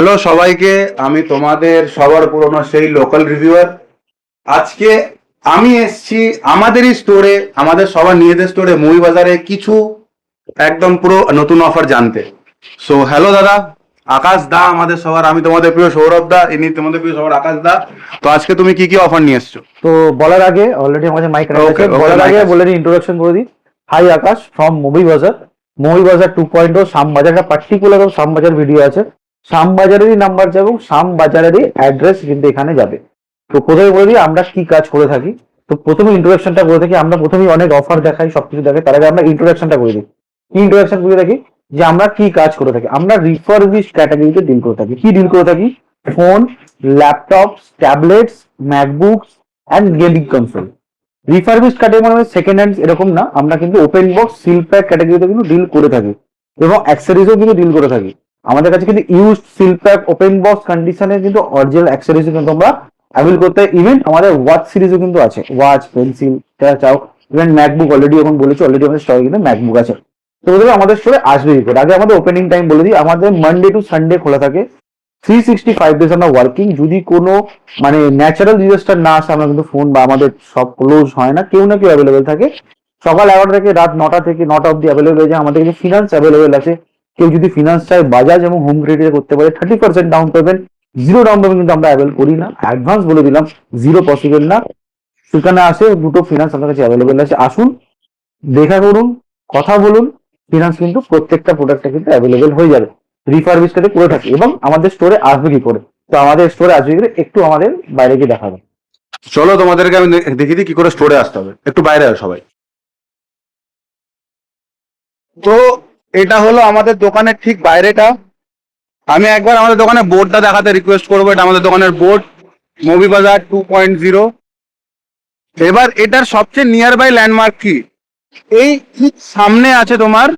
Hello সবাইকে, আমি তোমাদের সবার পুরনো সেই লোকাল রিভিউয়ার। আজকে আমি এসেছি আমাদেরই স্টোরে, আমাদের সবার নিজেদের স্টোরে মুভি বাজারে কিছু একদম পুরো নতুন অফার জানতে। সো হ্যালো দাদা, আকাশ দা আমাদের সবার, আমি তোমাদের প্রিয় সৌরভ দা, ইনি তোমাদের প্রিয় সবার আকাশ দা। তো আজকে তুমি কি কি অফার নিয়ে এসছো? তো বলার আগে অলরেডি আমাদের মাইক কানেক্ট আছে। Okay, okay, বলার mic আগে আছে। বলে ইন্ট্রোডাকশন করে দিই। হাই আকাশ ফ্রম মুভি বাজার। মুভি বাজার 2.0 শ্যামবাজার, পার্টিকুলার শ্যামবাজার ভিডিও আছে। শ্যামবাজারেরই নাম্বার যাবে, শ্যামবাজারেরই অ্যাড্রেস কিন্তু এখানে যাবে। তো প্রথমে বলে দিই আমরা কি কাজ করে থাকি। তো প্রথমে ইন্ট্রোডাকশনটা করে থাকি। আমরা প্রথমেই অনেক অফার দেখাই, সবকিছু দেখাই, তার আগে আমরা ইন্ট্রোডাকশনটা করে দিই। কি ইন্ট্রোডাকশন করে থাকি যে আমরা কি কাজ করে থাকি। আমরা রিফারবিশ ক্যাটাগরিতে ডিল করে থাকি। কি ডিল করে থাকি? Phone, laptop, tablets, MacBooks and gaming console. Refurbish category মানে সেকেন্ড হ্যান্ড এরকম না, আমরা কিন্তু ওপেন বক্স সিল প্যাক ক্যাটাগরিতে কিন্তু ডিল করে থাকি এবং অ্যাক্সেসরিজও কিন্তু ডিল করে থাকি। আমাদের কাছে কিন্তু use seal pack open box কন্ডিশনে কিন্তু অরিজিনাল অ্যাক্সেসরিজ কিন্তু আমরা অ্যাভেল করতে। ইভেন আমাদের ওয়াচ সিরিজও কিন্তু আছে, ওয়াচ, পেন্সিল যারা চাও। ইভেন ম্যাকবুক অলরেডি এখন বলেছি, অলরেডি আমাদের স্টকে কিন্তু ম্যাকবুক আছে। তো বলতে আমাদের স্টোরে আসবে কি করে? আগে আমাদের ওপেনিং টাইম বলে দিই। আমাদের মানডে টু সানডে খোলা থাকে, 365 ডেজ আমরা ওয়ার্কিং। যদি কোনো মানে ন্যাচারাল ডিজাস্টার না আসে, আমরা কিন্তু ফোন বা আমাদের সব ক্লোজ হয় না, কেউ না কেউ অ্যাভেলেবেল থাকে। সকাল 11টা থেকে রাত 9টা থেকে 9টা অব্দি অ্যাভেলেবেল হয়ে যায়। আমাদের কিন্তু ফিনান্স অ্যাভেলেবেল আছে। কেউ যদি ফিনান্স চায় বাজাজ এবং হোম ক্রেডিটে করতে পারে। 30% down payment, zero down payment কিন্তু আমরা অ্যাভেল করি না। অ্যাডভান্স বলে দিলাম, জিরো পসিবল না। সেখানে আসে দুটো ফিনান্স আপনার কাছে অ্যাভেলেবেল আছে। আসুন, দেখা করুন, কথা বলুন। ফিনান্স কিন্তু প্রত্যেকটা প্রোডাক্টে কিন্তু অ্যাভেলেবেল হয়ে যাবে। রিফারবিশটাতে করে থাকি। এবং আমাদের স্টোরে আসবে কি করে? তো আমাদের স্টোরে আসবে কি করে একটু আমাদের বাইরে গিয়ে দেখাবে। চলো তোমাদেরকে আমি দেখিয়ে দিই কি করে স্টোরে আসতে হবে। একটু বাইরে আসো সবাই। তো এটা হলো আমাদের দোকানের ঠিক বাইরেটা। আমি একবার আমাদের দোকানের বোর্ডটা দেখাতে রিকোয়েস্ট করবো। এটা আমাদের দোকানের বোর্ড, মুভি বাজার 2.0। এবার এটার সবচেয়ে নিয়ার বাই ল্যান্ডমার্ক কি? এই ঠিক সামনে আছে তোমার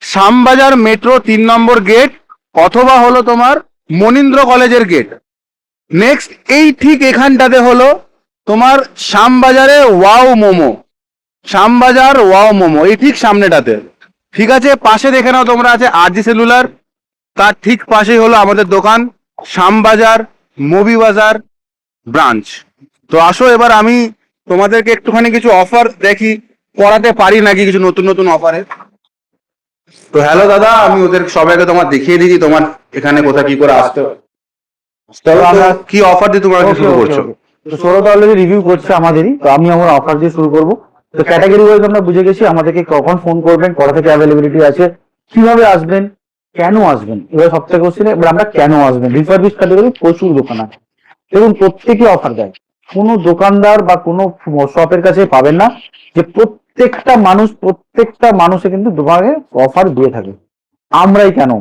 শ্যামবাজার মেট্রো 3 নম্বর গেট, অথবা হলো তোমার মনীন্দ্র কলেজের গেট। নেক্সট এই ঠিক এখানটাতে হলো তোমার শ্যামবাজারে ওয়াও মোমো, শ্যামবাজার ওয়াও মোমো, এই ঠিক সামনেটাতে। ঠিক আছে, পাশে দেখে নাও তোমরা আছে আরজি সেলুলার, তার ঠিক পাশেই হলো আমাদের দোকান শ্যামবাজার মুভি বাজার ব্রাঞ্চ। তো আসো এবার আমি তোমাদেরকে একটুখানি কিছু অফার দেখি, করাতে পারি নাকি কিছু নতুন নতুন অফারে। তো হ্যালো দাদা, আমি ওদের সবাইকে তোমার দেখিয়ে দিচ্ছি তোমার এখানে কোথায় কি করে আসতে হবে। চলো আমরা কি অফার দিয়ে তোমরা কি ওকে শুরু ওকে করছো? ওকে। তো সৌরভ অলরেডি রিভিউ করছে আমাদেরই, তো আমি আমার অফার দিয়ে শুরু করবো। তো ক্যাটাগরি ওয়াইজ আমরা বুঝে গেছি আমাদেরকে কখন ফোন করবেন, কটা থেকে অ্যাভেলেবিলিটি আছে, কিভাবে আসবেন, কেন আসবেন। এবার সবথেকে কোশ্চেন, এবার আমরা কেন আসবেন। রিফারবিশ ক্যাটাগরি প্রচুর দোকান আছে এবং প্রত্যেকে অফার দেয়। কোনো দোকানদার বা কোনো শপের কাছে পাবেন না যে প্রত্যেকটা মানুষে কিন্তু দোকানে অফার দিয়ে থাকে। আমরাই কেন?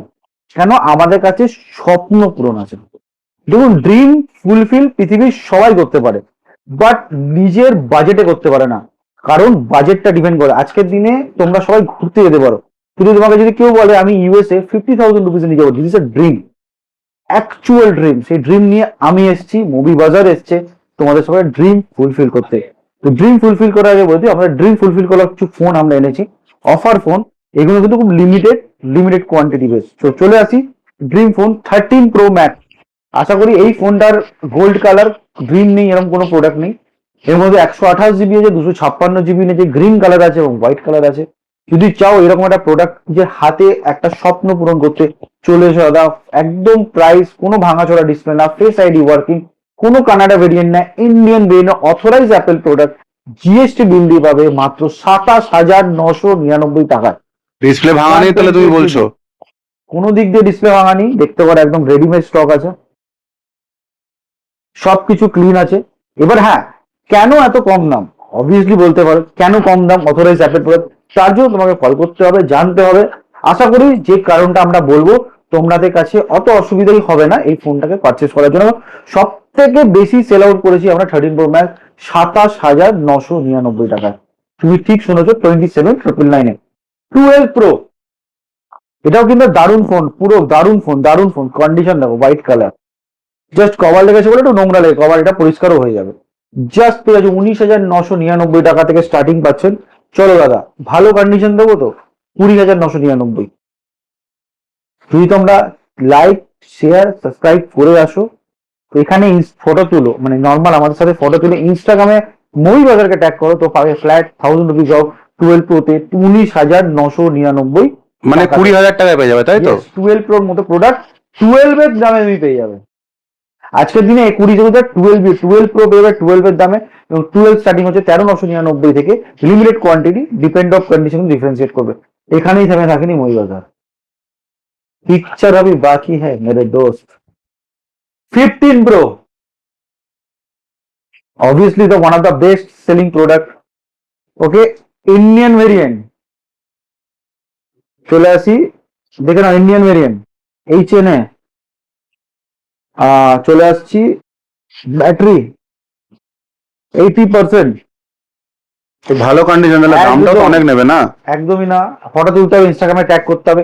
কেন? আমাদের কাছে স্বপ্ন পূরণ আছে। দেখুন, ড্রিম ফুলফিল পৃথিবীর সবাই করতে পারে, বাট নিজের বাজেটে করতে পারে না। কারণ বাজেটটা ডিপেন্ড করে। আজকের দিনে তোমরা সবাই ঘুরতে যেতে পারো, কিন্তু তোমাকে যদি কেউ বলে আমি ইউএসএ 50,000 রুপিস নিয়ে যাবো, this is a dream, actual dream. সেই ড্রিম নিয়ে আমি এসেছি, মুভি বাজার এসছে তোমাদের সবাই ড্রিম ফুলফিল করতে। তো ড্রিম ফুলফিল করার আগে বলতে, আমরা ড্রিম ফুলফিল করার কিছু ফোন আমরা এনেছি, অফার ফোন। এগুলো কিন্তু খুব লিমিটেড কোয়ান্টিটি বেস। তো চলে আসি ড্রিম ফোন 13 Pro Max। আশা করি এই ফোনটার গোল্ড কালার গ্রিন নেই, এরকম কোনো প্রোডাক্ট নেই। এর মধ্যে 128 জিবি আছে, 256 জিবি নেই, গ্রিন কালার আছে এবং হোয়াইট কালার আছে। যদি চাও এরকম একটা প্রোডাক্ট যে হাতে একটা স্বপ্ন পূরণ করতে, চলে এসো দাদা। একদম প্রাইস কোনো ভাঙাচোরা ডিসপ্লে না, ফেস আইডি ওয়ার্কিং, কোনো কানাডা ভেরিয়েন্ট না, Indian variant, authorize Apple product, GST bill দিয়ে পাবে মাত্র 27,999 টাকায়। ডিসপ্লে ভাঙা নেই তাহলে তুমি বলছো? কোনো দিক দিয়ে ডিসপ্লে ভাঙানি, দেখতে পারো একদম রেডিমেড স্টক আছে, সবকিছু ক্লিন আছে। এবার হ্যাঁ, কেন এত কম দাম? অবভিয়াসলি বলতে পারো কেন কম দাম, অথরাইজ অ্যাপেল প্রোডাক্ট, তার জন্য তোমাকে কল করতে হবে, জানতে হবে। আশা করি যে কারণটা আমরা বলবো তোমাদের কাছে অত অসুবিধাই হবে না এই ফোনটাকে পারচেস করার জন্য। সব থেকে বেশি সেল আউট করেছি আমরা 13 Pro Max 27,999 টাকায়। তুমি ঠিক শুনেছো, 27,999 12 Pro। এটাও কিন্তু দারুণ ফোন, পুরো দারুণ ফোন কন্ডিশন দেখো, হোয়াইট কালার। জাস্ট কভার লেগেছে বলে একটু নোংরা লেগে, কভার এটা পরিষ্কারও হয়ে যাবে। জাস্ট পেয়ে আছে 19,999 টাকা থেকে স্টার্টিং পাচ্ছেন। চলো দাদা, ভালো কন্ডিশন দেবো তো 20,999। যদি তোমরা লাইক, শেয়ার সাবস্ক্রাইব করে আসো। তো এখানে ফটো তুলো, মানে নর্মাল আমাদের সাথে ফটো তুলে ইনস্টাগ্রামে মই বাজারকে ট্যাগ করো, তো পাবে ফ্ল্যাট 1000 রুপিস অফ 12 প্রোতে 19,999। মানে 20,000 টাকায় পেয়ে যাবে, তাই তো? 12 প্রোর মতো প্রোডাক্ট 12 এর দামে তুমি পেয়ে যাবে। আজকের দিনে 20 প্রো পেয়ে যাবে 12 এর দামে, এবং 12 স্টার্টিং হচ্ছে 13,999 থেকে। Limited quantity, depend of condition differentiate করবে। এখানেই থেমে থাকেনি মই বাজার, পিকচার अभी बाकी है मेरे दोस्त। 15 Pro, obviously the one of the best selling product, okay, Indian variant। চলে আসি, দেখে নাও ইন্ডিয়ান ভেরিয়েন্ট এই চেনে। চলে আসছি, ব্যাটারি 80%। তো ভালো কন্ডিশন, তাহলে দামটা তো অনেক নেবে না? একদমই না, ফটো তুলতে হবে, ইনস্টাগ্রামে ট্যাগ করতে হবে।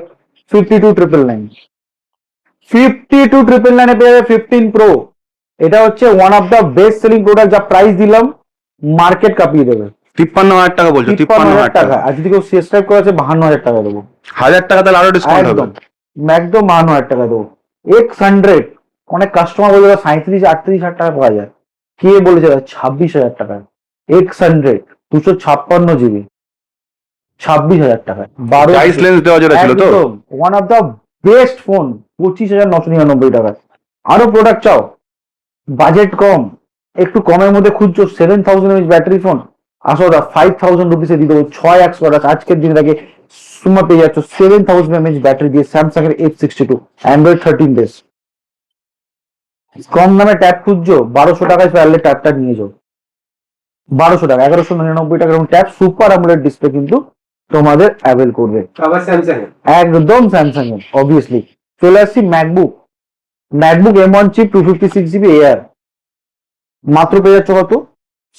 52,999 এ পেয়ে যাবে 15 প্রো। এটা হচ্ছে one of the best selling product, যা প্রাইস দিলাম মার্কেট কাঁপিয়ে দেবে। 53,000 টাকা বলছো? 53,000 টাকা। আর যদি কেউ সাবস্ক্রাইব করে আছে 52,000 টাকা দেবো। 1000 টাকা তাহলে আরো ডিসকাউন্ট হবে। একদম একদম 52,000 টাকা দেবো। X100, অনেক কাস্টমার বলে 37-38,000 টাকা পাওয়া যায়, কে বলেছে 26,000 টাকায় X100 256 GB 26,000 টাকায়। প্রাইস লেন্স দেওয়া যেটা ছিল তো, one of the best phone 25,999 টাকায়। আরো প্রোডাক্ট চাও, বাজেট কম, একটু কমের মধ্যে খুঁজছো, 7000 mAh ব্যাটারি ফোন, আসো দা 5,000 রুপিসে দিয়ে দেবো 6x প্রোডাক্ট। আজকের দিনে তাকে সুমা পেয়ে যাচ্ছ 7000 mAh ব্যাটারি দিয়ে, স্যামসাং এর F62, অ্যান্ড্রয়েড 13 বেস। কম দামে ট্যাব খুঁজছো, 1200 টাকায় পারলে ট্যাবটা নিয়ে যাও। 1200 টাকা, 1199 টাকার ট্যাব, সুপার অ্যামোলেড ডিসপ্লে কিন্তু তোমাদের অ্যাভেল করবে। আবার স্যামসাং এর একদম স্যামসাং এর অবভিয়াসলি। চলে আসছি MacBook M1 chip 256 GB air, মাত্র পেয়ে যাচ্ছ কত?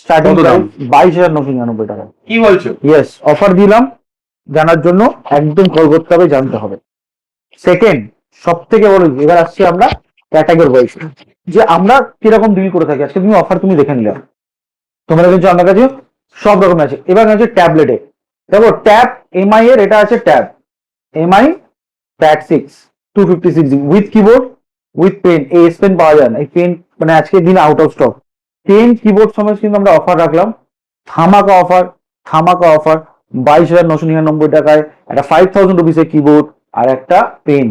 স্টার্টিং কত দাম? 22,999 টাকা। কি বলছো? ইয়েস, অফার দিলাম, জানার জন্য একদম কল করতে হবে, জানতে হবে। সেকেন্ড সব থেকে বড়, এবার আসছি আমরা ক্যাটাগরি ওয়াইজ, যে আমরা কিরকম ডিল করে থাকি। আজকে তুমি অফার তুমি দেখে নিলে, তোমরা কিন্তু আমার কাছে সব রকম আছে। এবার আছে ট্যাবলেটে, দেখো ট্যাব এমআই এর, এটা আছে tab MI pad 6 256 with keyboard with pen. এই এস পেন পাওয়া যায় না, এই পেন মানে আজকের দিন out of stock. Pen keyboard সময় কিন্তু আমরা অফার রাখলাম, ধামাকা অফার, ধামাকা অফার। 22,999 টাকায় একটা 5,000 রুপিসের কিবোর্ড আর একটা পেন।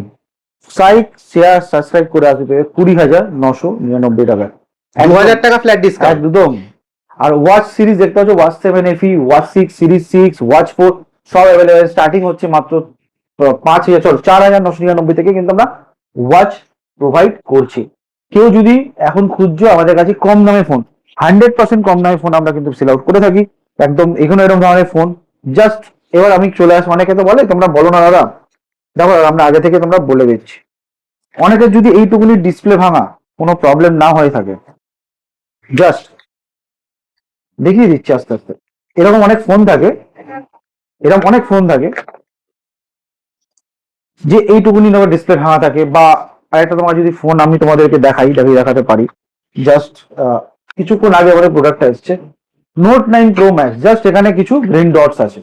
সাইক শেয়ার সাবস্ক্রাইব করে আসবে 20,999 টাকায়, 2000 টাকা ফ্ল্যাট ডিসকাউন্ট। একদম। আর ওয়াচ সিরিজ দেখতে পাচ্ছ, watch 7 FE, watch 6, series 6, watch 4 সব অ্যাভেলেবেল। স্টার্টিং হচ্ছে মাত্র 4,999 থেকে কিন্তু আমরা ওয়াচ প্রোভাইড করছি। কেউ যদি এখন খুঁজছো আমাদের কাছে কম দামে ফোন, 100% কম দামে ফোন আমরা কিন্তু সেল আউট করে থাকি একদম। এখানে এরকম ধরনের ফোন জাস্ট, এবার আমি চলে আসবো। অনেকে তো বলে তোমরা বলো না দাদা, দেখো আমরা আগে থেকে তোমরা বলে দিচ্ছি। অনেকের যদি এইটুকুনি ডিসপ্লে ভাঙা কোনো প্রবলেম না হয়ে থাকে, জাস্ট দেখিয়ে দিচ্ছি আস্তে আস্তে। এরকম অনেক ফোন থাকে, এরকম অনেক ফোন থাকে যে এইটুকুনি তোমার ডিসপ্লে ভাঙা থাকে। বা আরেকটা তোমার যদি ফোন আমি তোমাদেরকে দেখাতে পারি, জাস্ট কিছুক্ষণ আগে আমাদের প্রোডাক্টটা এসছে নোট 9 প্রো ম্যাক্স, জাস্ট এখানে কিছু গ্রিন ডটস আছে।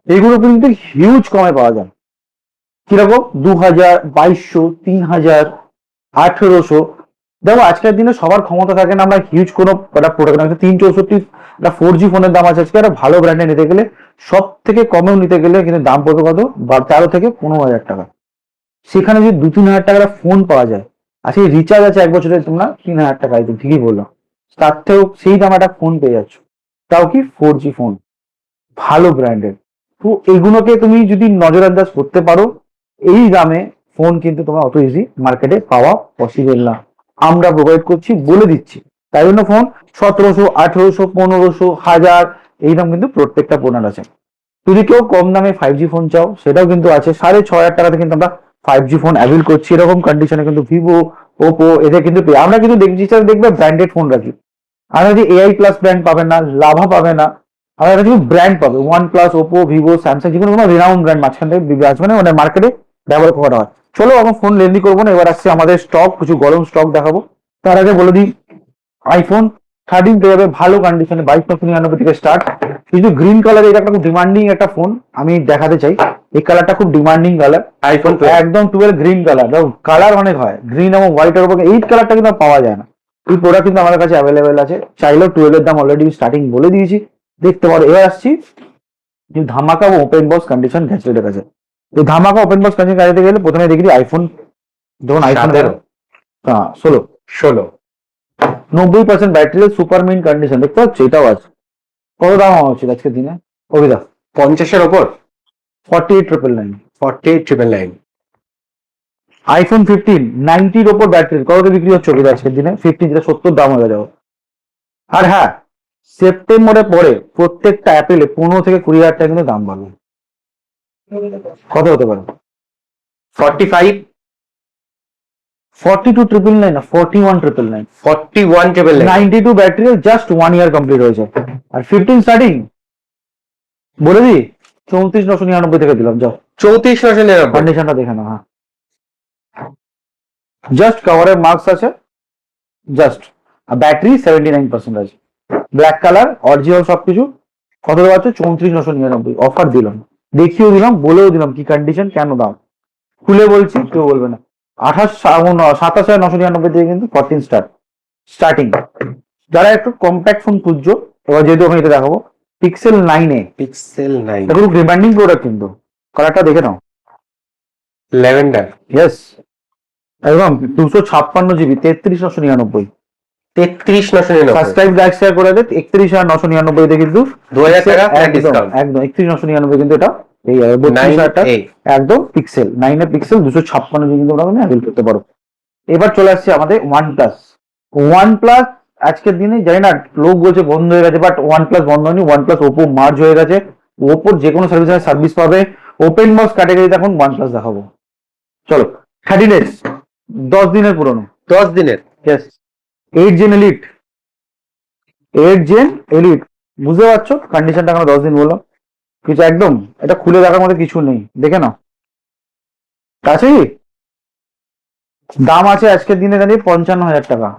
এগুলো কিন্তু হিউজ কমে পাওয়া যায়। কিরকম? 2,000, 2,200, 3,000, 1,800। দেখো আজকের দিনে সবার ক্ষমতা থাকে না আমরা হিউজ কোনো প্রোডাক্ট না। 364 একটা 4G ফোনের দাম আছে আজকে, একটা ভালো ব্র্যান্ডে নিতে গেলে, সব থেকে কমেও নিতে গেলে কিন্তু দাম পড়বে কত? 13 থেকে 15,000 টাকা। সেখানে যদি 2-3 হাজার টাকার ফোন পাওয়া যায়, আজকে রিচার্জ আছে 1 বছরের, তোমরা 3,000 টাকায়, তো ঠিকই বললাম, তার থেকেও সেই দাম একটা ফোন পেয়ে যাচ্ছ, তাও কি 4G ফোন, ভালো ব্র্যান্ডের। তো এইগুলোকে তুমি যদি নজরআন্দাজ করতে পারো, এই দামে ফোন কিন্তু তোমার অত ইজি মার্কেটে পাওয়া পসিবল না। আমরা প্রোভাইড করছি, বলে দিচ্ছি। তাই জন্য ফোন 1700, 1800, 1500, 1000 এইরকম কিন্তু প্রত্যেকটা ফোনের আছে। যদি কেউ কম দামে 5G ফোন চাও, সেটাও কিন্তু আছে। 6,500 টাকাতে কিন্তু আমরা 5G ফোন অ্যাভেল করছি। এরকম কন্ডিশনে কিন্তু ভিভো, ওপো এদের কিন্তু আমরা কিন্তু দেখবে ব্র্যান্ডেড ফোন রাখি। আমরা যদি AI প্লাস ব্র্যান্ড পাবে না, লাভা পাবে না, আমরা কিন্তু ব্র্যান্ড পাবে। One plus, Oppo, Vivo, Samsung, যেকোনো কোনো রিনাউন্ড ব্র্যান্ড মাঝখান থেকে মানে মার্কেটে ব্যবহার করা হয়। চলো এখন ফোন লেন্দি করবো না, এবার আসছে আমাদের স্টক, কিছু গরম স্টক দেখাবো। তার আগে বলে দিই, আইফোন 13 পেয়ে যাবে ভালো কন্ডিশনে 22,999 থেকে স্টার্ট। কিন্তু গ্রিন কালার, এটা একটা খুব ডিমান্ডিং একটা ফোন, আমি দেখাতে চাই। এই কালারটা খুব ডিমান্ডিং কালার, আইফোন একদম 12 গ্রিন কালার। দেখো কালার অনেক হয়, গ্রিন এবং হোয়াইটের উপর এই কালারটা কিন্তু আর পাওয়া যায় না। এই প্রোডাক্ট কিন্তু আমাদের কাছে অ্যাভেলেবেল আছে, চাইলেও 12 এর দাম অলরেডি স্টার্টিং বলে দিয়েছি, দেখতে পারো। এবার আসছি যে ধামাকা ও ওপেন বক্স কন্ডিশন গ্যাজেটের কাছে। তো ধামাকা ওপেন বক্স কন্ডিশন গ্যাজেটে গেলে প্রথমে দেখি আইফোন, যখন iPhone 16 90% battery, super mint condition দেখতে পাচ্ছ, এটাও আছে। কত দাম হওয়া উচিত আজকের দিনে অভিদা? 50-এর ওপর 48,999। 48,999। আইফোন 15 90-র ওপর ব্যাটারি কত বিক্রি হচ্ছে অভিদা আজকের দিনে? 15 যেটা 70 দাম হয়ে যাবে। আর হ্যাঁ, সেপ্টেম্বরের পরে প্রত্যেকটা অ্যাপেলে 15 থেকে 20,000 টাকা কিন্তু দাম বাড়বে। কত হতে পারে? 45, 42,999 না 41,999। 41,999। 92 ব্যাটারি, জাস্ট 1 ইয়ার কমপ্লিট হয়েছে। আর 15 স্টার্টিং বলে দিই 34,999 থেকে দিলাম, যাও 34,999। কন্ডিশনটা দেখে নাও। হ্যাঁ, জাস্ট কভারের মার্কস আছে, জাস্ট। আর ব্যাটারি 79% আছে, ব্ল্যাক কালার, অরিজিনাল সবকিছু। কত পাচ্ছ? 34,999 অফার দিলাম, দেখিয়েও দিলাম, বলেও দিলাম কি কন্ডিশন, কেন দাম খুলে বলছি, কেউ বলবে না। 27,999 থেকে কিন্তু 14 স্টার্টিং। যারা একটু কম্প্যাক্ট ফোন খুঁজছো, এবার যেহেতু আমি এটা দেখাবো পিক্সেল 9 এ, পিক্সেল 9 এটা খুব ডিমান্ডিং প্রোডাক্ট কিন্তু, কালারটা দেখে নাও। ল্যাভেন্ডার। ইয়েস, একদম 256 জিবি, 33,999। 33,999। সাবস্ক্রাইব লাইক শেয়ার করে দে। 31,999 তে কিন্তু 2,000 টাকা একদম ডিসকাউন্ট। একদম 31,999 কিন্তু এটা এই 32,000 টাকা একদম পিক্সেল 9 এর পিক্সেল 256 জিবি কিন্তু তোমরা অ্যাভেল করতে পারো। এবার চলে আসছে আমাদের OnePlus। আজকের দিনে জানি না, লোক বলছে বন্ধ হয়ে গেছে, বাট OnePlus বন্ধ হয়নি। OnePlus ওপো মার্জ হয়ে গেছে, ওপোর যে কোনো সার্ভিস পাবে। ওপেন বক্স ক্যাটাগরিতে এখন OnePlus দেখাবো। চলো, 30 ডেজ, 10 দিনের পুরনো, 10 দিনের। Yes, 8 gen elite, 8 gen elite. বুঝতে পারছো কন্ডিশনটা? কেন 10 দিন বললাম? কিছু একদম এটা খুলে দেখার মধ্যে কিছু নেই, দেখে নাও। আছে কি দাম আছে আজকের দিনে দাঁড়িয়ে 55,000 টাকা,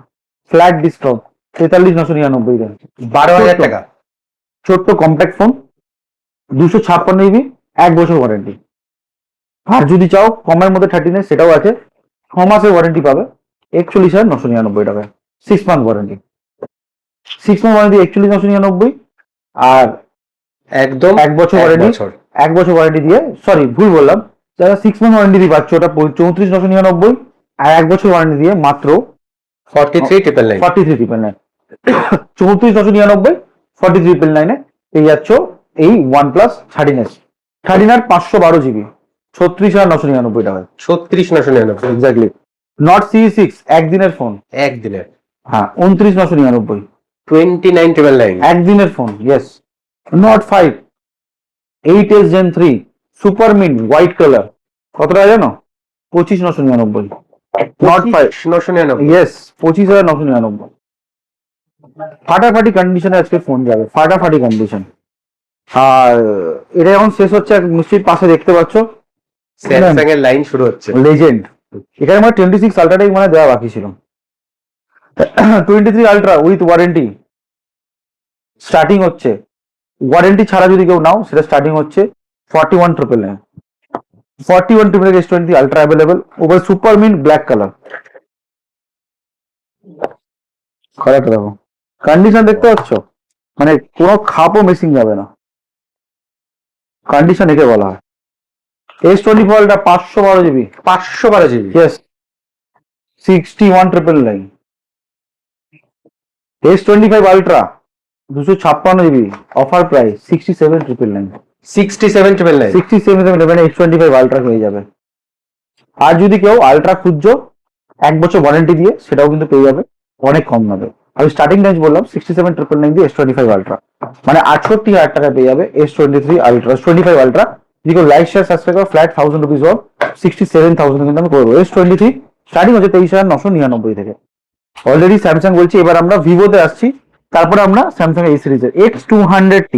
ফ্ল্যাট ডিসকাউন্ট 43,999 টাকা, 12,000 টাকা। ছোট্ট কম্প্যাক্ট ফোন, 256 জিবি, 1 বছর ওয়ারেন্টি। আর যদি চাও কমের মধ্যে 13 এর, সেটাও আছে, 6 মাসের ওয়ারেন্টি পাবে, 41,999 টাকা, 6 মান্থ ওয়ারেন্টি। 6 month warranty 41,999। আর একদম 1 বছর ওয়ারেন্টি, 1 বছর ওয়ারেন্টি দিয়ে, সরি ভুল বললাম, যারা 6 মান্থ ওয়ারেন্টি দিয়ে পাচ্ছ ওটা 34,999। আর 1 বছর ওয়ারেন্টি দিয়ে মাত্র 43,999। 43,999। 34,999, 43,999 পেয়ে যাচ্ছ এই OnePlus 13s। 13 আর 512 জিবি, 36,999 টাকায়। 36,999। এক্স্যাক্টলি। নট CE6 একদিনের ফোন, একদিনের। হ্যাঁ 29,999 29,999। একদিনের phone. Yes, not 5 8s Gen 3 super mint white colour, কত টাকা জানো? 25,999। নট 5, 999। ইয়েস 25,999। ফাটাফাটি কন্ডিশনে আজকে ফোন যাবে, ফাটাফাটি কন্ডিশন। আর এটা যখন শেষ হচ্ছে, নিশ্চয়ই পাশে দেখতে পাচ্ছ স্যামসাং এর লাইন শুরু হচ্ছে। লেজেন্ড। এখানে আমার 26 আলট্রাটাই মানে দেওয়া বাকি ছিল। 23 আলট্রা উইথ ওয়ারেন্টি স্টার্টিং হচ্ছে, ওয়ারেন্টি ছাড়া যদি কেউ নাও সেটা স্টার্টিং হচ্ছে 41,999। 41,999 S20 ultra available, over super mint black colour. কালারটা দেখো, কন্ডিশন দেখতে পাচ্ছ, মানে কোনো খাপও মিসিং যাবে না, কন্ডিশন একে বলা হয়। S24 ultra 512 GB, 512 GB. Yes 61,999। S25 ultra 256 GB, offer price 67,999। 67,999। 67,999 S25 ultra হয়ে যাবে। আর যদি কেউ আলট্রা খুঁজছো 1 বছর ওয়ারেন্টি দিয়ে, সেটাও কিন্তু পেয়ে যাবে অনেক কম দামে। আমি স্টার্টিং রেঞ্জ বললাম 67,999 দিয়ে S25 আলট্রা, মানে 68,000 টাকায় পেয়ে যাবে S23 আলট্রা, S25 আলট্রা। যদি কেউ লাইক শেয়ার সাবস্ক্রাইব করে ফ্ল্যাট 1,000 রুপিস অফ 67,000 কিন্তু আমি করবো। S23 স্টার্টিং হচ্ছে 23,999 থেকে। অলরেডি স্যামসাং বলছি, এবার আমরা ভিভোতে আসছি, তারপরে আমরা স্যামসাং এই সিরিজের X200T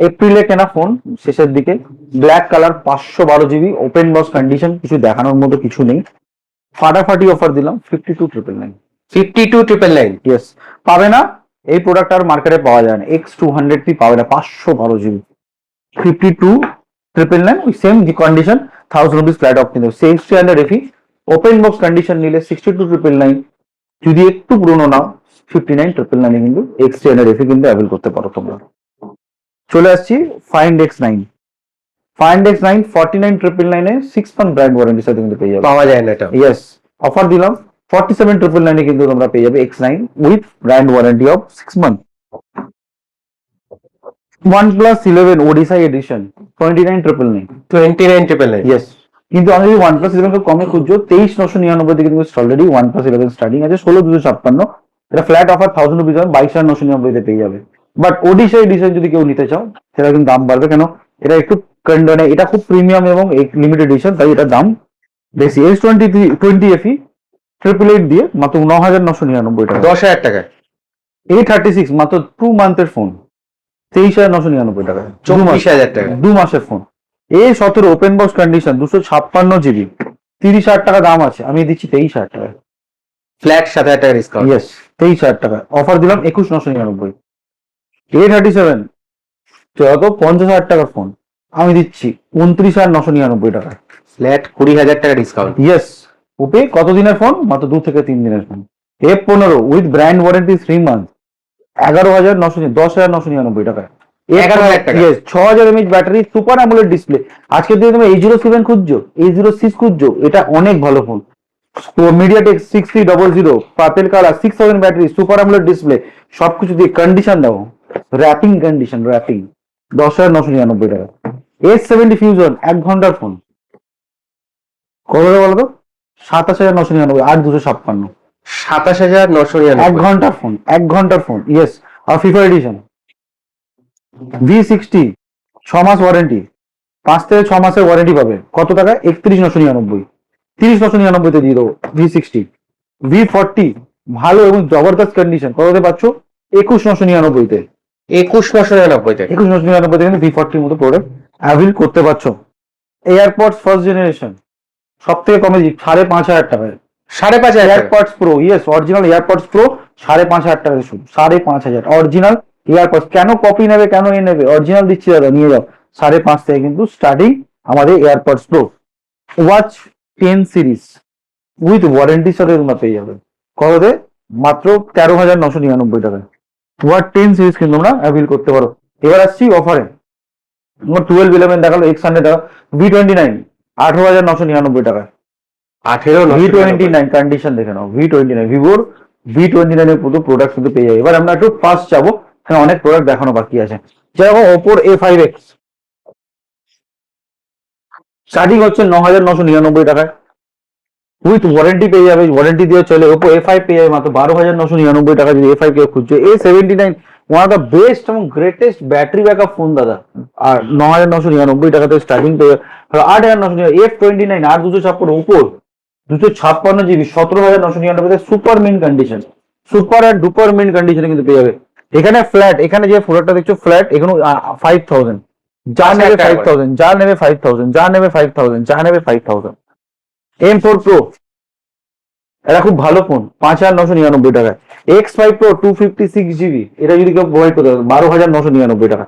এপ্রিলে কেনা ফোন, শেষের দিকে, black colour, 512 GB, open box condition, কিছু দেখানোর মতো কিছু নেই। ফাটাফাটি অফার দিলাম 52,999। 52,999। ইয়েস, পাবে না এই প্রোডাক্ট আর মার্কেটে পাওয়া যায় না। X200 পাওয়া যায় 512 GB, 52,999 ওই same condition, 1000 rupees flat of কিন্তু। সেই X300 FE open box condition নিলে 62,999, যদি একটু পুরোনো নাও 59,999 কিন্তু X300 FE কিন্তু অ্যাভেল করতে পারো তোমরা। চলে আসছি ফাইন্ড X9। ফাইন্ড X9 49,999 এ 6 মান্থ ব্র্যান্ড ওয়ারেন্টির সাথে কিন্তু পেয়ে যাবে। পাওয়া যায় না এটা। ইয়েস, অফার দিলাম 47,999 এ কিন্তু তোমরা পেয়ে যাবে X9 with brand warranty of 6 month. OnePlus 11 odyssey edition 29,999। 29,999। Yes, কিন্তু আমি যদি OnePlus 11 কে কমে খুঁজছো 23,999 থেকে কিন্তু অলরেডি OnePlus 11 স্টার্টিং আছে 16,256। এটা ফ্ল্যাট অফার 1000 রুপিস, 22,999 তে পেয়ে যাবে। বাট ওডিসা এডিশন যদি কেউ নিতে চাও সেটা কিন্তু দাম বাড়বে, কেন এটা একটু মানে এটা খুব প্রিমিয়াম এবং লিমিটেড এডিশন, তাই এটা দাম বেশি। S20 FE 888 দিয়ে মাত্র 9,999 টাকা। 10,000 টাকায়। A36 মাত্র 2 মান্থের ফোন 23,999 টাকা। 24,000 টাকা। 2 মাসের phone. A17 open box condition 256 GB, 30,000 টাকা দাম আছে, আমি দিচ্ছি 23,000 টাকা। ফ্ল্যাট 7,000 টাকা ডিসকাউন্ট। ইয়েস, 23,000 টাকা অফার দিলাম 21,999। A37 যত 50,000 টাকার ফোন আমি দিচ্ছি 29,999 টাকা। ফ্ল্যাট 20,000 টাকা ডিসকাউন্ট। ইয়েস, ওপে কত দিনের ফোন? মাত্র 2 থেকে 3 দিনের phone. F15 with brand warranty 3 month 10,999 টাকা। 11,000 টাকা। Yes, 6,000 mAh battery, super AMOLED display. আজকে যদি তুমি A07 খুঁজছো, A06 খুঁজছো, এটা অনেক ভালো phone. MediaTek 6300 purple colour, 6000 battery, super AMOLED display, সবকিছু দিয়ে কন্ডিশন দাও, র্যাপিং কন্ডিশন, র্যাপিং 10,999 টাকা। S70 ফিউশন 1 ঘন্টার ফোন কত বলো তো? 27,999, 8,256। 27,999। 1 ঘন্টার ফোন, 1 ঘন্টার ফোন। ইয়েস, আর ফিফা এডিশন V60 6 মাস ওয়ারেন্টি, 5 থেকে 6 মাসের ওয়ারেন্টি পাবে। কত টাকা? 31,999, 30,999 তে দিয়ে দেবো V60। V40 ভালো এবং জবরদস্ত কন্ডিশন, কততে পাচ্ছ? 21,999 তে। 21,999 টাকা। 21,999 তে কিন্তু V40 মতো প্রোডাক্ট অ্যাভেল করতে পারছো। এয়ারপডস ফার্স্ট জেনারেশন সব থেকে কমে 5,500 টাকায়। 5,500 টাকা। AirPods pro, yes, original AirPods pro 5,500 টাকা শুরু, 5,500 অরিজিনাল এয়ারপডস। কেন কপি নেবে, কেন এ নেবে? অরিজিনাল দিচ্ছি দাদা, নিয়ে যাও। 5,500 থেকে কিন্তু স্টার্টিং আমাদের AirPods pro. Watch 10 series with ওয়ারেন্টির সাথে তোমরা পেয়ে যাবে। কততে? মাত্র 13,999 টাকায়। ওয়াচ 10 সিরিজ কিন্তু তোমরা অ্যাভেল করতে পারো। এবার আসছি অফারে। 1211 দেখালো, X100 দেখা, V29 18,999 টাকা। 18,999। V29 কন্ডিশন দেখে নাও, V29 ভিভোর V29 এর পুরো প্রোডাক্ট কিন্তু পেয়ে যাবে। এবার আমরা একটু ফাস্ট যাবো, এখানে অনেক প্রোডাক্ট দেখানো বাকি আছে। যেরকম ওপোর A5X স্টার্টিং হচ্ছে 9,999 টাকায়, উইথ ওয়ারেন্টি পেয়ে যাবে, ওয়ারেন্টি দিয়ে চলে। ওপো A5 পেয়ে যাবে মাত্র 12,999 টাকা যদি A5 কেউ খুঁজছে। A79 one of the best এবং গ্রেটেস্ট ব্যাটারি ব্যাকআপ ফোন দাদা, আর 9,999 টাকাতে স্টার্টিং পেয়ে যাবে। 8,999 F29 8,256 ওপো 256 GB 17,999 সুপার মিন কন্ডিশন, সুপার আর ডুপার মিন কন্ডিশনে কিন্তু পেয়ে যাবে। এখানে ফ্ল্যাট, এখানে যে প্রোডাক্টটা দেখছো ফ্ল্যাট, এখানে 5,000, যা নেবে 5,000, যা নেবে 5,000, যা নেবে 5,000, যা নেবে 5,000। M4 Pro এটা খুব ভালো ফোন 5,999 টাকা। X5 Pro 256 GB এটা যদি কেউ প্রোভাইড করতে পারে 12,999 টাকা।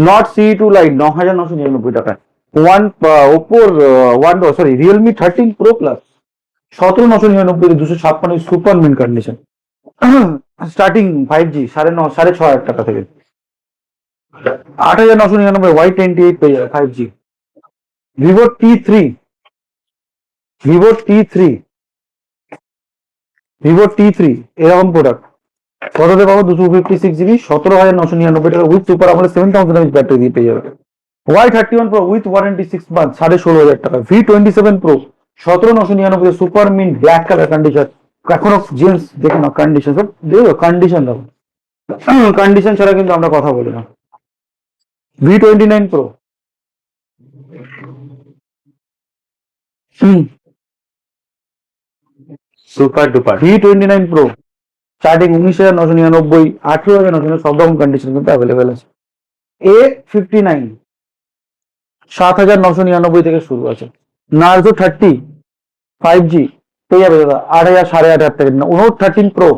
Not CE2 Lite 9,999 টাকা। ওপোর Realme 13 Pro Plus 17,999 256 super mint condition, starting 5G 6,500 টাকা থেকে। 8,999 Y28 পেয়ে যাবে 5G। Vivo T3 এরকম প্রোডাক্ট কততে পাবো? 256 GB 17,999 টাকা উইথ সুপার আমলে 7,000 mAh ব্যাটারি দিয়ে পেয়ে যাবে। Y31 Pro with warranty 6 month 16,500 টাকা। V27 Pro 17,999 সুপার মিন ব্ল্যাক কালার কন্ডিশন, এখনো জেন্স দেখো না কন্ডিশন, সব দেখো কন্ডিশন দেখো, কন্ডিশন ছাড়া কিন্তু আমরা কথা বলি না। V29 Pro super duper. V29 Pro starting 19,999 18,999 সব রকম কন্ডিশন কিন্তু অ্যাভেলেবেল আছে। A59 7,999 থেকে শুরু আছে। Narzo 30 5G পেয়ে যাবে দাদা 8,000 8,500 থেকে। Note 13 Pro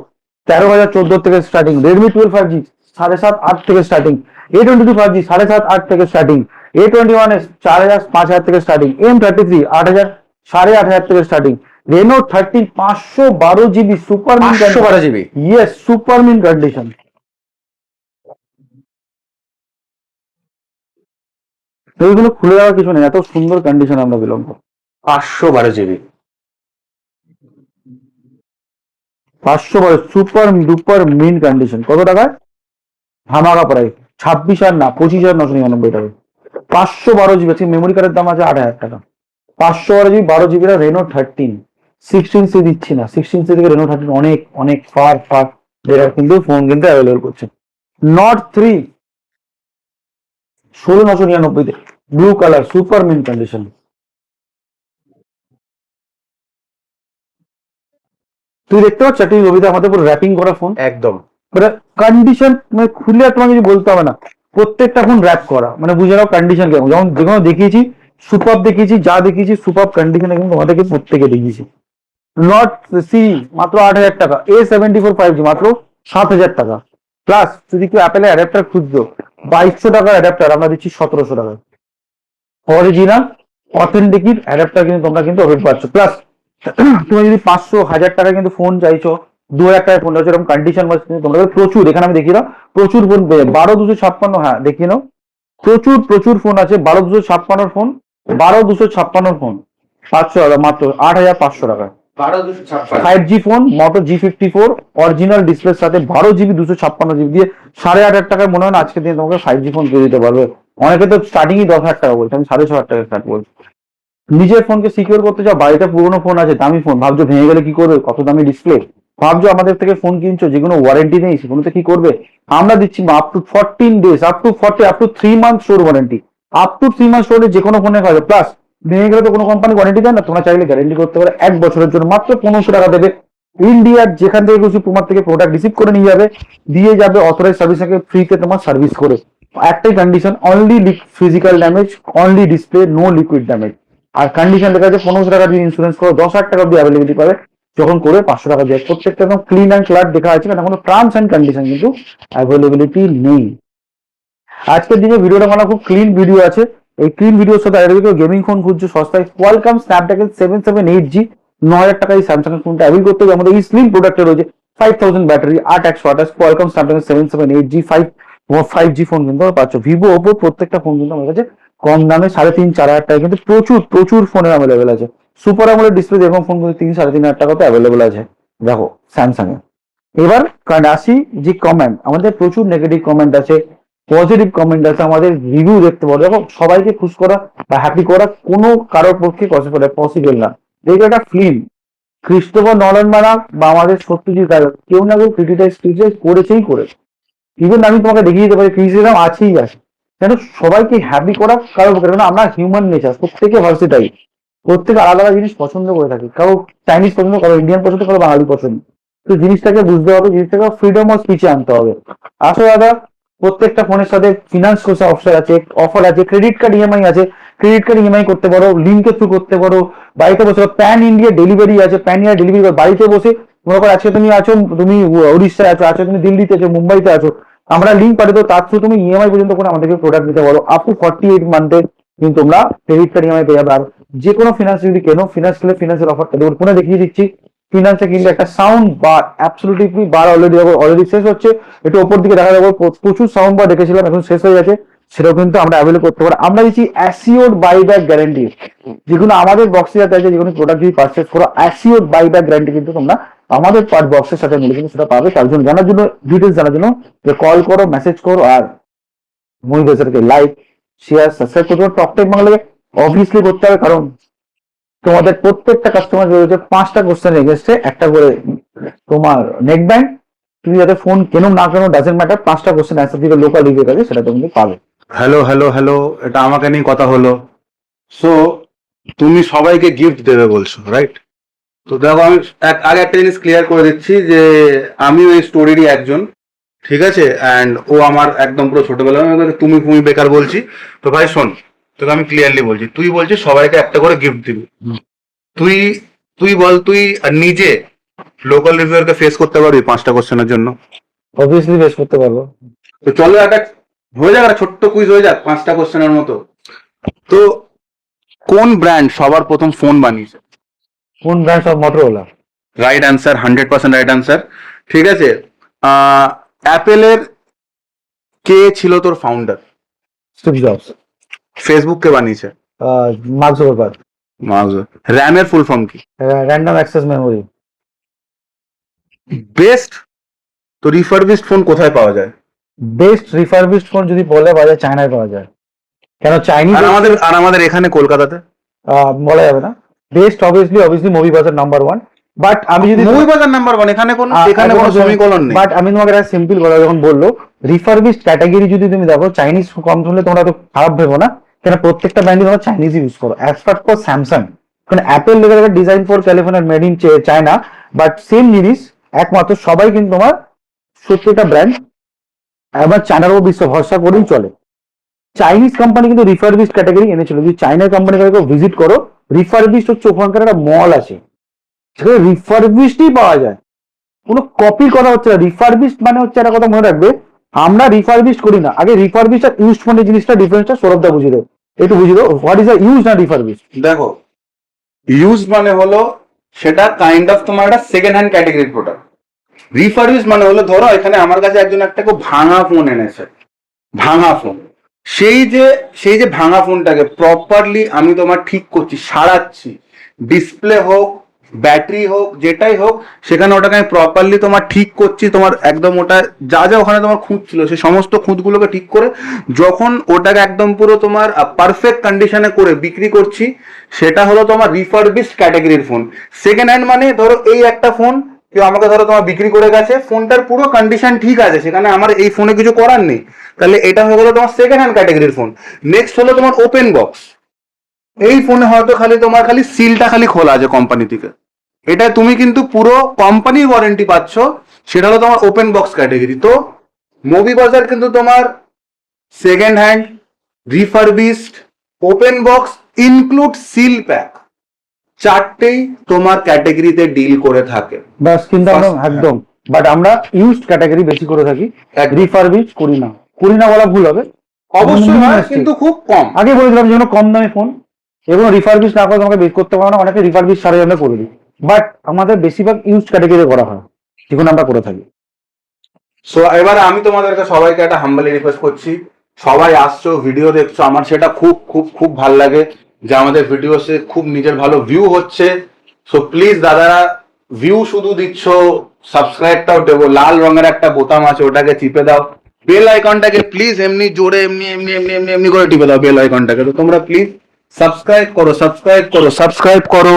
13,014 থেকে স্টার্টিং। রেডমি 12 5G 7.5-8 থেকে স্টার্টিং। A22 5G 7.5-8 থেকে স্টার্টিং। A21s 4,000 5,000 থেকে স্টার্টিং। M33 8,000 8,500 থেকে starting. Reno 13 512 GB super mint 512 GB yes super মিন কন্ডিশন। এইগুলো খুলে দেওয়ার কিছু নেই, এত সুন্দর কন্ডিশন আমরা বিলং করি। 512 GB 512 super duper mint condition. কত টাকায়? ধামাকা প্রাইস 26 আর না 25,999 টাকা। 512 GB মেমোরি কার্ডের দাম আছে 8,000 টাকা। 512 GB 12 GB রেনো 13 16C দিচ্ছি না, 16C থেকে রেনো 13 অনেক অনেক ফার ফার বেটার কিন্তু ফোন কিন্তু অ্যাভেলেবল করছে। নট 3 16,999 তে blue colour super mint condition. তুই দেখতে পাচ্ছ তুই রবিদা আমাদের পুরো র্যাপিং করা ফোন, একদম। মানে কন্ডিশন মানে খুলে আর তোমাকে কিছু বলতে হবে না, প্রত্যেকটা ফোন র্যাপ করা, মানে বুঝে নাও কন্ডিশন কেমন। যেমন যেগুলো দেখিয়েছি সুপার দেখিয়েছি, যা দেখিয়েছি সুপার কন্ডিশনে কিন্তু তোমাদেরকে প্রত্যেকে দেখিয়েছি। নট সি মাত্র 8,000 টাকা। A74 5G মাত্র 7,000 টাকা। প্লাস যদি কেউ অ্যাপেলের অ্যাডাপ্টার খুঁজছো 2,200 টাকার অ্যাডাপ্টার আমরা দিচ্ছি 1,700 টাকায়। অরিজিনাল অথেন্টিক অ্যাডাপ্টার কিন্তু তোমরা কিন্তু ওয়েট পাচ্ছ। প্লাস তুমি যদি 500-1000 টাকা কিন্তু ফোন চাইছো, 2,000 টাকায় ফোন চাইছো, এরকম কন্ডিশন তোমরা প্রচুর, এখানে আমি দেখিয়ে দাও প্রচুর ফোন পেয়ে 12,256। হ্যাঁ দেখিয়ে নাও, প্রচুর প্রচুর ফোন আছে। 12,256 ফোন, 12,256 ফোন পাচ্ছ মাত্র 8,500 টাকায়। 12,256 5G ফোন মোটো G54 অরিজিনাল ডিসপ্লের সাথে 12 GB 256 GB দিয়ে 8,500 টাকায় মনে হয় না আজকে দিনে তোমাকে 5G ফোন পেয়ে দিতে পারবে। অনেকে তো স্টার্টিংই 10,000 টাকা বলছে, আমি 6,500 টাকা স্টার্ট বলছি। নিজের ফোনকে সিকিউর করতে যাও, বাড়িতে পুরোনো ফোন আছে দামি ফোন, ভাবছো ভেঙে গেলে কি করবে, কত দামি ডিসপ্লে, ভাবছো আমাদের থেকে ফোন কিনছো যেগুলো ওয়ারেন্টি নেই সেগুলোতে কি করবে। আমরা দিচ্ছি up to 14 days, up to 40, up to 3 month store warranty, up to 3 month স্টোরে যে কোনো ফোনে পাবে। প্লাস ভেঙে গেলে তো কোনো কোম্পানি ওয়ারেন্টি দেয় না, তোমরা চাইলে গ্যারেন্টি করতে পারে 1 বছরের জন্য মাত্র 1,500 টাকা দেবে। ইন্ডিয়ার যেখান থেকে কিছু তোমার থেকে প্রোডাক্ট রিসিভ করে নিয়ে যাবে, দিয়ে যাবে অথরাইজ সার্ভিস থেকে ফ্রিতে তোমার সার্ভিস করে। একটাই condition, only physical damage, only display, no liquid damage. আর কন্ডিশন লেখা আছে 1,500 টাকা দিয়ে ইন্স্যুরেন্স করো, 10,000 টাকা দিয়ে অ্যাভেলেবিলিটি পাবে, যখন করে 500 টাকা দিয়ে। প্রত্যেকটা একদম ক্লিন অ্যান্ড ক্লার দেখা আছে, কারণ কোনো টার্মস অ্যান্ড কন্ডিশন কিন্তু অ্যাভেলেবিলিটি নেই। আজকের দিনে ভিডিওটা বানানো খুব ক্লিন ভিডিও আছে। এই ক্লিন ভিডিওর সাথে গেমিং ফোন খুঁজছো সস্তায়, কোয়ালকম স্ন্যাপড্রাগন 778G 9,000 টাকায় এই স্যামসাং এর ফোনটা অ্যাভেল করতে হবে। আমাদের এই স্লিম প্রোডাক্টে রয়েছে 5,000 battery, 8/128 Qualcomm Snapdragon 778G 5G phone কিন্তু পাচ্ছ। ভিভো ওপো প্রত্যেকটা ফোন কিন্তু আমার কাছে কম দামে 3,500-4,000 টাকা কিন্তু প্রচুর প্রচুর ফোনে অ্যাভেলেবেল আছে। সুপার আমোলেড ডিসপ্লে যেরকম ফোন কিন্তু 3,000-3,500 টাকাতে অ্যাভেলেবেল আছে দেখো স্যামসাং এ। এবার কারণ আসি যে কমেন্ট, আমাদের প্রচুর নেগেটিভ কমেন্ট আছে, পজিটিভ কমেন্ট আছে, আমাদের রিভিউ দেখতে পারো। দেখো সবাইকে খুশ করা বা হ্যাপি করা কোনো কারোর পক্ষে পসিবল না। দেখো একটা ফিল্ম ক্রিস্টোফার নলান মারা বা আমাদের সত্যজিৎ রায় কেউ না কেউ ক্রিটিসাইজ করেছেই করেছে। ইভেন আমি তোমাকে দেখিয়ে দিতে পারি ক্রিটিসিজম আছেই আছে, কেন সবাইকে হ্যাপি করা কারোর পক্ষে, কারণ আমরা হিউম্যান নেচার, প্রত্যেকে ভার্সিটাইল, প্রত্যেকে আলাদা আলাদা জিনিস পছন্দ করে থাকি। কারো চাইনিজ পছন্দ, কারো ইন্ডিয়ান পছন্দ, কারো বাঙালি পছন্দ। তো জিনিসটাকে বুঝতে হবে, জিনিসটাকে ফ্রিডম অফ স্পিচে আনতে হবে। আসলে দাদা প্রত্যেকটা ফোনের সাথে ফিনান্স কোর্সে অফার আছে, ক্রেডিট কার্ড ইএমআই আছে, ক্রেডিট কার্ড ইএমআই করতে পারো, লিঙ্কের থ্রু করতে পারো, বাড়িতে বসে প্যান ইন্ডিয়া ডেলিভারি আছে, প্যান ইন্ডিয়া ডেলিভারি বাড়িতে বসে। মনে করো আজকে তুমি আছো, তুমি উড়িষ্যায় আছো, আজকে তুমি দিল্লিতে আছো, মুম্বাইতে আছো, আমরা লিঙ্ক পাঠিয়ে দেবো, তার থ্রু তুমি ইএমআই পর্যন্ত করে আমাদেরকে প্রোডাক্ট দিতে পারো। আপ টু 48 মান্থের কিন্তু তোমরা ক্রেডিট কার্ড ইএমআই পেয়ে যাবে। আর যে কোনো ফিনান্স যদি কেনো, ফিনান্সিয়াল ফিনান্সের অফারটা দেবো, ফোনে দেখিয়ে দিচ্ছি। ফিনান্সে কিন্তু একটা সাউন্ড বার অ্যাবসলিউটলি বার অলরেডি শেষ হচ্ছে, একটু ওপর দিকে দেখা যাবে প্রচুর সাউন্ড বার রেখেছিলাম, এখন শেষ হয়ে গেছে, সেটাও কিন্তু আমরা অ্যাভেলেবল করতে পারি। আমরা দিচ্ছি অ্যাসিওর বাইব্যাক গ্যারান্টি, যেগুলো আমাদের বক্সে যাতে আছে, যেগুলো প্রোডাক্ট যদি পারচেস করো অ্যাসিওর বাইব্যাক গ্যারান্টি কিন্তু তোমরা আমাদের পার্ট বক্সের সাথে মিলে কিন্তু সেটা পাবে। তার জন্য জানার জন্য ডিটেলস জানার জন্য কল করো, মেসেজ করো, আর মুভি বাজারকে লাইক শেয়ার সাবস্ক্রাইব করতে হবে। টক টাইম বাংলাকে অবভিয়াসলি করতে হবে, কারণ তোমাদের প্রত্যেকটা কাস্টমার রয়েছে 5টা কোশ্চেন এগেস্টে একটা করে তোমার নেক ব্যাংক। তুমি যাতে ফোন কেন না কেন ডাজেন্ট ম্যাটার, 5টা কোশ্চেন অ্যান্সার দিকে লোকাল রিভিউ আছে, সেটা তুমি পাবে। হ্যালো হ্যালো হ্যালো, এটা আমাকে নিয়ে কথা হলো। সো তুমি সবাইকে গিফট দেবে বলছো, রাইট? তো দেখো আমি আগে একটা জিনিস ক্লিয়ার করে দিচ্ছি যে আমি ওই স্টোরিরই একজন, ঠিক আছে? অ্যান্ড ও আমার একদম পুরো ছোটবেলা, আমি ওকে তুমি বেকার বলছি। তো ভাই শোন, তোকে আমি ক্লিয়ারলি বলছি, তুই বলছিস সবাইকে একটা করে গিফট দিবি। তুই তুই বল, তুই নিজে লোকাল রিভিউয়ারকে ফেস করতে পারবি 5টা কোশ্চেনের জন্য? অবভিয়াসলি বেশ করতে পারবো। তো চলো একটা হয়ে যাক, একটা ছোট্ট কুইজ হয়ে যাক 5টা কোশ্চেনের মতো। তো কোন ব্র্যান্ড সবার প্রথম ফোন বানিয়েছে? কোন brand of Motorola? Right answer, 100% right answer. ঠিক আছে, অ্যাপেলের কে ছিল তোর ফাউন্ডার? Steve Jobs. ফেসবুক কে বানিয়েছে? Mark Zuckerberg. র্যামের ফুল ফর্ম কি? Random access memory. বেস্ট তো রিফারবিশড ফোন কোথায় পাওয়া যায়? বেস্ট রিফারবিশড ফোন যদি বলে বাজার চায়নায় পাওয়া যায়। কেন চাইনিজ? আর আমাদের এখানে কলকাতাতে বলা যাবে না। বেস্ট অবভিয়াসলি মুভি বাজার নাম্বার 1। বাট আমি যদি মুভি বাজার নাম্বার 1, এখানে কোনো সেমিকোলন নেই। বাট আমি তোমাকে একটা সিম্পল কথা যখন বললো রিফারবিশড ক্যাটাগরি যদি তুমি দেখো চাইনিজ কম হলে তোমরা তো খারাপ ভেবো না, কেন প্রত্যেকটা ব্র্যান্ডই তোমরা চাইনিজ ইউজ করো অ্যাজ ফর স্যামসাং। কারণ অ্যাপেল লেগে design for California made in China, but same জিনিস একমাত্র সবাই কিন্তু তোমার 70টা ব্র্যান্ড আবার চায়নার উপর বিশ্ব ভরসা করেই চলে। চাইনিজ কোম্পানি কিন্তু রিফারবিশড ক্যাটাগরি এনেছিল। যদি চাইনার কোম্পানি ভিজিট করো, রিফারবিশড হচ্ছে ওখানকার একটা মল আছে সেখানে রিফারবিশডই পাওয়া যায়, কোনো কপির কথা হচ্ছে না। রিফারবিশড মানে হচ্ছে একটা কথা মনে রাখবে, আমরা রিফারবিশড করি না, আগে রিফারবিশড আর ইউজড ফোনের জিনিসটা ডিফারেন্সটা সৌরভদা বুঝিয়ে দেবো, একটু বুঝিয়ে দেবো হোয়াট ইজ ইউজ না রিফারবিশড। দেখো, ইউজ মানে হলো সেটা কাইন্ড অফ তোমার একটা সেকেন্ড হ্যান্ড ক্যাটাগরির প্রোডাক্ট। রিফারবিশ মানে হলো ধরো এখানে আমার কাছে একজন একটা খুব ভাঙা ফোন এনেছে, ভাঙা ফোন, সেই যে ভাঙা ফোনটাকে প্রপারলি আমি তোমার ঠিক করছি, সারাচ্ছি, ডিসপ্লে হোক ব্যাটারি হোক যেটাই হোক, সেখানে ওটাকে আমি প্রপারলি তোমার ঠিক করছি, তোমার একদম ওটা যা যা ওখানে তোমার খুঁত ছিল সেই সমস্ত খুঁতগুলোকে ঠিক করে যখন ওটাকে একদম পুরো তোমার পারফেক্ট কন্ডিশনে করে বিক্রি করছি, সেটা হলো তোমার রিফারবিশড ক্যাটাগরির ফোন। সেকেন্ড হ্যান্ড মানে ধরো এই একটা ফোন কেউ আমাকে ধরো তোমার বিক্রি করে গেছে, ফোনটার পুরো কন্ডিশন ঠিক আছে, সেখানে আমার এই ফোনে কিছু করার নেই, তাহলে এটা হয়ে গেলো তোমার সেকেন্ড হ্যান্ড ক্যাটাগরির ফোন। নেক্সট হলো তোমার ওপেন বক্স। এই ফোনে হয়তো খালি সিলটা খালি খোলা আছে কোম্পানি থেকে, এটা তুমি কিন্তু পুরো কোম্পানির ওয়ারেন্টি পাচ্ছ, সেটা হলো তোমার ওপেন বক্স ক্যাটাগরি। তো মুভি বাজার কিন্তু তোমার second hand, refurbished, open box include seal pack, চারটেই তোমার ক্যাটাগরিতে ডিল করে থাকে। বাস কিন্তু আমরা একদম, বাট আমরা ইউজড ক্যাটাগরি বেশি করে থাকি, রিফারবিশ করি না বলা ভুল হবে, অবশ্যই হয় কিন্তু খুব কম। আগে বলেছিলাম যেন কম দামি ফোন এবং রিফারবিশ না করে তোমাকে বের করতে পারো না, অনেকে রিফারবিশ সারাই আমরা করে দিই, বাট আমাদের বেশিরভাগ ইউজ ক্যাটাগরি করা হয়, যেগুলো আমরা করে থাকি। সো এবার আমি তোমাদেরকে সবাইকে একটা হাম্বলি রিকোয়েস্ট করছি, সবাই আসছো ভিডিও দেখছো, আমার সেটা খুব খুব খুব ভালো লাগে যে আমাদের ভিডিওতে খুব নিজের ভালো ভিউ হচ্ছে। সো প্লিজ দাদারা, ভিউ শুধু দিচ্ছ, সাবস্ক্রাইবটাও দেবো, লাল রঙের একটা বোতাম আছে ওটাকে টিপে দাও, বেল আইকনটাকে প্লিজ এমনি জোরে এমনি এমনি এমনি এমনি এমনি করে টিপে দাও বেল আইকনটাকে। তো তোমরা প্লিজ সাবস্ক্রাইব করো।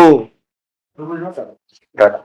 টাটা।